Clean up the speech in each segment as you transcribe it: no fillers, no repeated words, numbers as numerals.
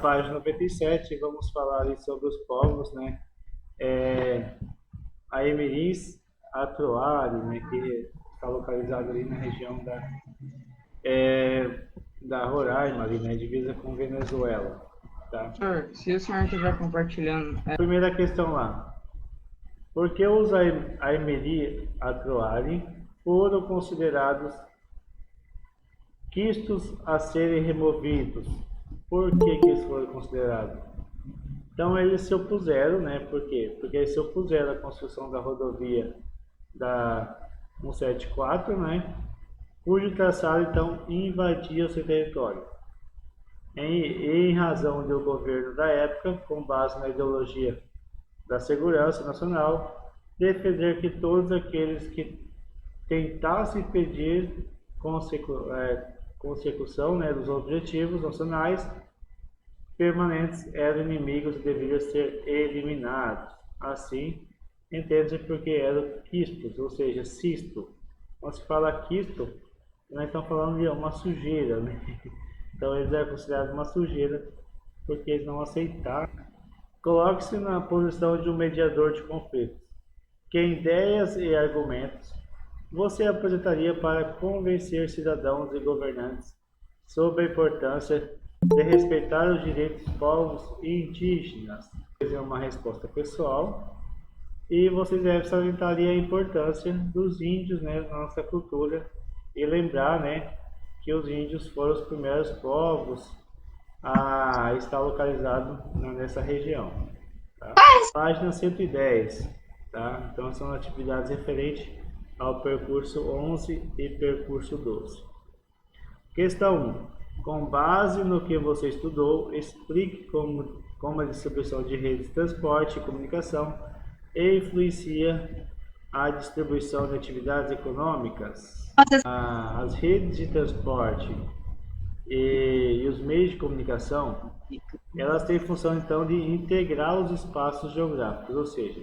página 97, vamos falar ali sobre os povos, né? A Emeris Atroari, né, que está localizado ali na região da Roraima, ali, né, divisa com Venezuela. Tá? Senhor, se o senhor estiver compartilhando... Primeira questão lá. Por que os Aimeri Atroari foram considerados quistos a serem removidos? Por que eles foram considerados? Então eles se opuseram, né? Por quê? Porque eles se opuseram à construção da rodovia da 174, né? Cujo traçado então invadia o seu território. Em razão do governo da época, com base na ideologia da segurança nacional, defender que todos aqueles que tentassem impedir consecução, né, dos objetivos nacionais permanentes eram inimigos e deveriam ser eliminados. Assim, entende-se porque eram quistos, ou seja, cisto. Quando se fala quisto, nós estamos falando de uma sujeira, né? Então eles eram considerados uma sujeira porque eles não aceitaram. Coloque-se na posição de um mediador de conflitos. Que ideias e argumentos você apresentaria para convencer cidadãos e governantes sobre a importância de respeitar os direitos dos povos indígenas? É uma resposta pessoal e vocês devem salientar ali a importância dos índios, né, na nossa cultura e lembrar, né, que os índios foram os primeiros povos a estar localizados nessa região. Tá? Página 110. Tá? Então são atividades referentes ao percurso 11 e percurso 12. Questão 1. Com base no que você estudou, explique como a distribuição de redes de transporte e comunicação influencia a distribuição de atividades econômicas. As redes de transporte e os meios de comunicação, elas têm função então de integrar os espaços geográficos, ou seja,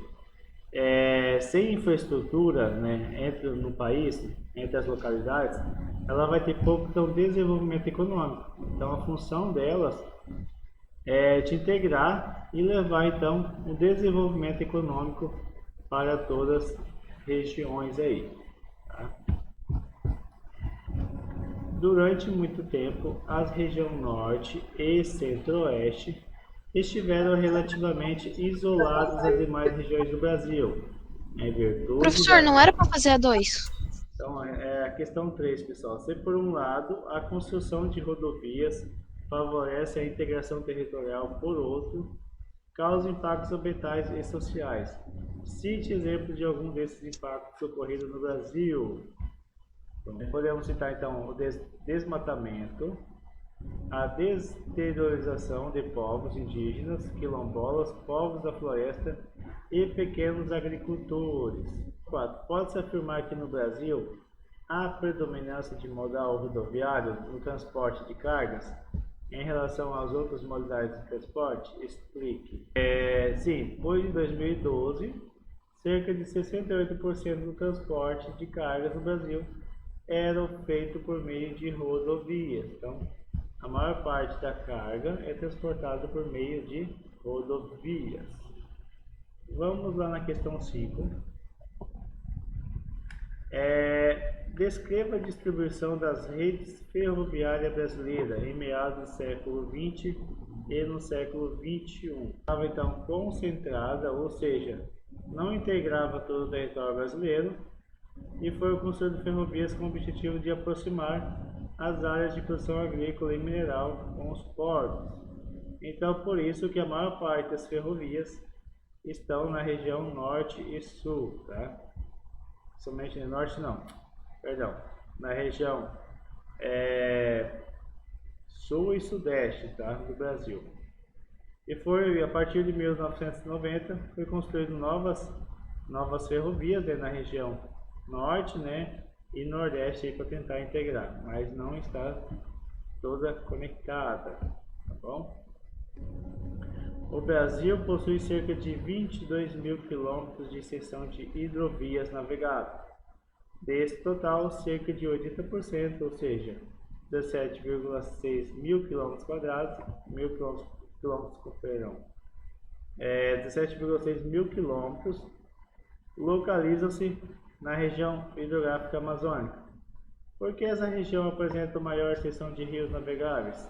sem infraestrutura, né, no país, entre as localidades, ela vai ter pouco então, desenvolvimento econômico. Então a função delas é de integrar e levar então o desenvolvimento econômico para todas as regiões aí. Tá? Durante muito tempo, as regiões norte e centro-oeste estiveram relativamente isoladas das demais regiões do Brasil, em virtude Professor, não era para fazer a 2? Então, a questão 3, pessoal. Se por um lado, a construção de rodovias favorece a integração territorial, por outro, causa impactos ambientais e sociais. Cite exemplos de algum desses impactos ocorridos no Brasil. Então, podemos citar, então, o desmatamento, a desterritorialização de povos indígenas, quilombolas, povos da floresta e pequenos agricultores. 4. Pode-se afirmar que no Brasil há predominância de modal rodoviário no transporte de cargas em relação às outras modalidades de transporte? Explique. Sim, pois em 2012, cerca de 68% do transporte de cargas no Brasil era feito por meio de rodovias. Então, a maior parte da carga é transportada por meio de rodovias. Vamos lá na questão 5. Descreva a distribuição das redes ferroviárias brasileiras em meados do século XX e no século XXI. Estava então concentrada, ou seja, não integrava todo o território brasileiro, e foi construído ferrovias com o objetivo de aproximar as áreas de produção agrícola e mineral com os portos. Então, por isso que a maior parte das ferrovias estão na região norte e sul, tá? Somente no norte não, perdão, na região sul e sudeste, tá, do Brasil. E foi a partir de 1990 foi construído novas ferrovias, né, na região norte, né, e nordeste para tentar integrar, mas não está toda conectada, tá bom? O Brasil possui cerca de 22 mil quilômetros de extensão de hidrovias navegáveis. Desse total, cerca de 80%, ou seja, 17,6 mil quilômetros quadrados, 17,6 mil quilômetros, localizam-se na região hidrográfica amazônica. Por que essa região apresenta maior extensão de rios navegáveis?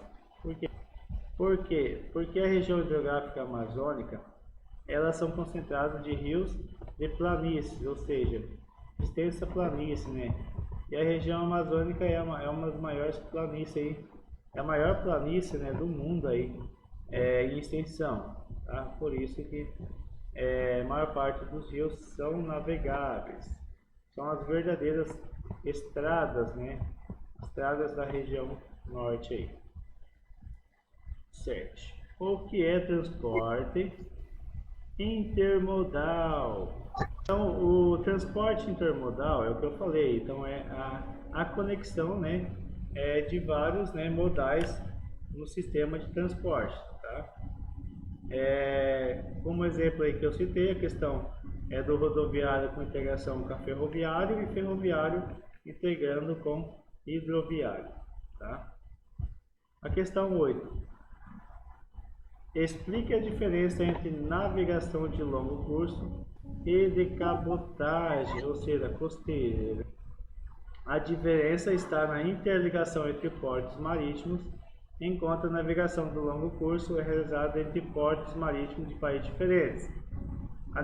Por quê? Porque a região hidrográfica amazônica, elas são concentradas de rios de planícies, ou seja, extensa planície, né? E a região amazônica é uma das maiores planícies aí, é a maior planície, né, do mundo aí, em extensão, tá? Por isso que a maior parte dos rios são navegáveis, são as verdadeiras estradas, né? Estradas da região norte aí. 7. O que é transporte intermodal? Então, o transporte intermodal é o que eu falei, então é a conexão, né, de vários, né, modais no sistema de transporte, tá? Como exemplo aí que eu citei, a questão do rodoviário com integração com a ferroviário e ferroviário integrando com hidroviário, tá? A questão 8. Explique a diferença entre navegação de longo curso e de cabotagem, ou seja, costeira. A diferença está na interligação entre portos marítimos, enquanto a navegação de longo curso é realizada entre portos marítimos de países diferentes. A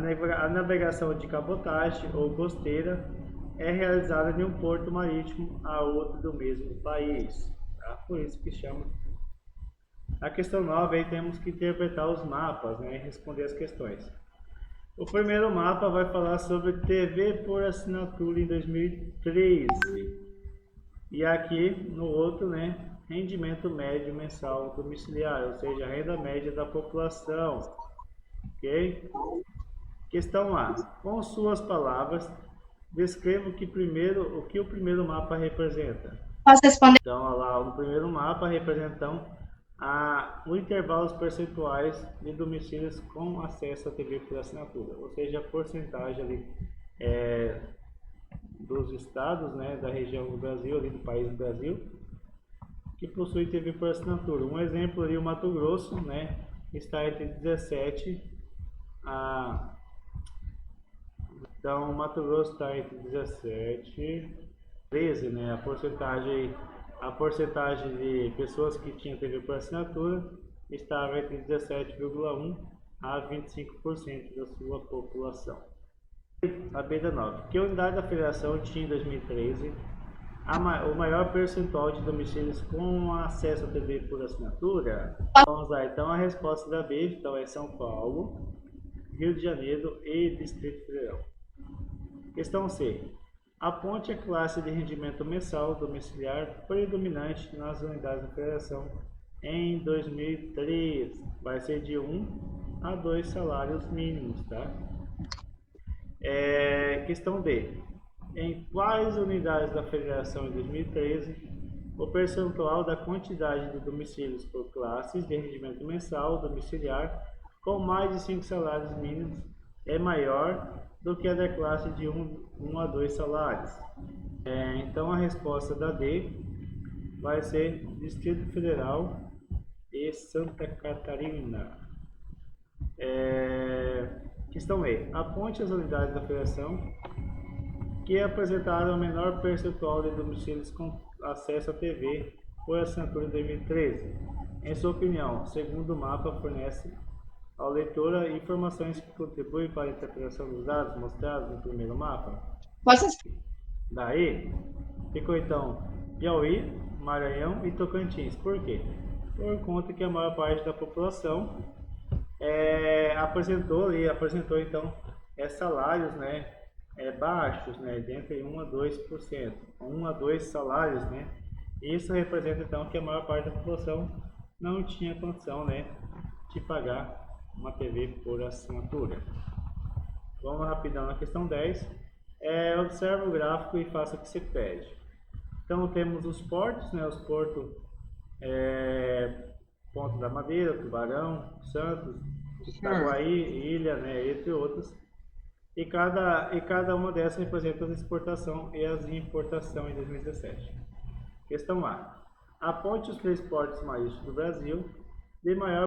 navegação de cabotagem ou costeira é realizada de um porto marítimo a outro do mesmo país, tá? Por isso que chama. A questão 9, aí temos que interpretar os mapas, né, e responder as questões. O primeiro mapa vai falar sobre TV por assinatura em 2013. E aqui no outro, né, rendimento médio mensal domiciliar, ou seja, a renda média da população. Ok? Questão A. Com suas palavras, descreva o que o primeiro mapa representa. Posso responder? Então, olha lá, no primeiro mapa representam os intervalos percentuais de domicílios com acesso à TV por assinatura, ou seja, a porcentagem ali, dos estados, né, da região do Brasil, ali do país do Brasil, que possui TV por assinatura. Um exemplo ali, o Mato Grosso, né, está entre 17 a... Então, o Mato Grosso está entre 17 e 13, né, a porcentagem de pessoas que tinham TV por assinatura estava entre 17,1% a 25% da sua população. A B19. Que unidade da federação tinha em 2013 o maior percentual de domicílios com acesso à TV por assinatura? Vamos lá, então a resposta da B, então, é São Paulo, Rio de Janeiro e Distrito Federal. Questão C. Aponte a classe de rendimento mensal domiciliar predominante nas unidades da federação em 2003. Vai ser de 1 a 2 salários mínimos, tá? Questão D. Em quais unidades da federação em 2013 o percentual da quantidade de domicílios por classes de rendimento mensal domiciliar com mais de 5 salários mínimos é maior do que a da classe de 1 a 2 salários? Então a resposta da D vai ser Distrito Federal e Santa Catarina. Questão E. Aponte as unidades da federação que apresentaram o menor percentual de domicílios com acesso à TV por assinatura em 2013. Em sua opinião, o segundo mapa fornece ao leitor informações que contribuem para a interpretação dos dados mostrados no primeiro mapa? Daí, ficou então Piauí, Maranhão e Tocantins. Por quê? Por conta que a maior parte da população apresentou então salários, né, baixos, né, de entre 1 a 2%, 1 a 2 salários, né. Isso representa então que a maior parte da população não tinha condição, né, de pagar uma TV por assinatura. Vamos rapidão na questão 10. Observe o gráfico e faça o que se pede. Então temos os portos, né, os portos Ponta da Madeira, Tubarão, Santos, Itaguaí, Ilha, né, entre outros. E cada uma dessas representa as exportação e as importação em 2017. Questão A. Aponte os 3 portos marítimos do Brasil de maior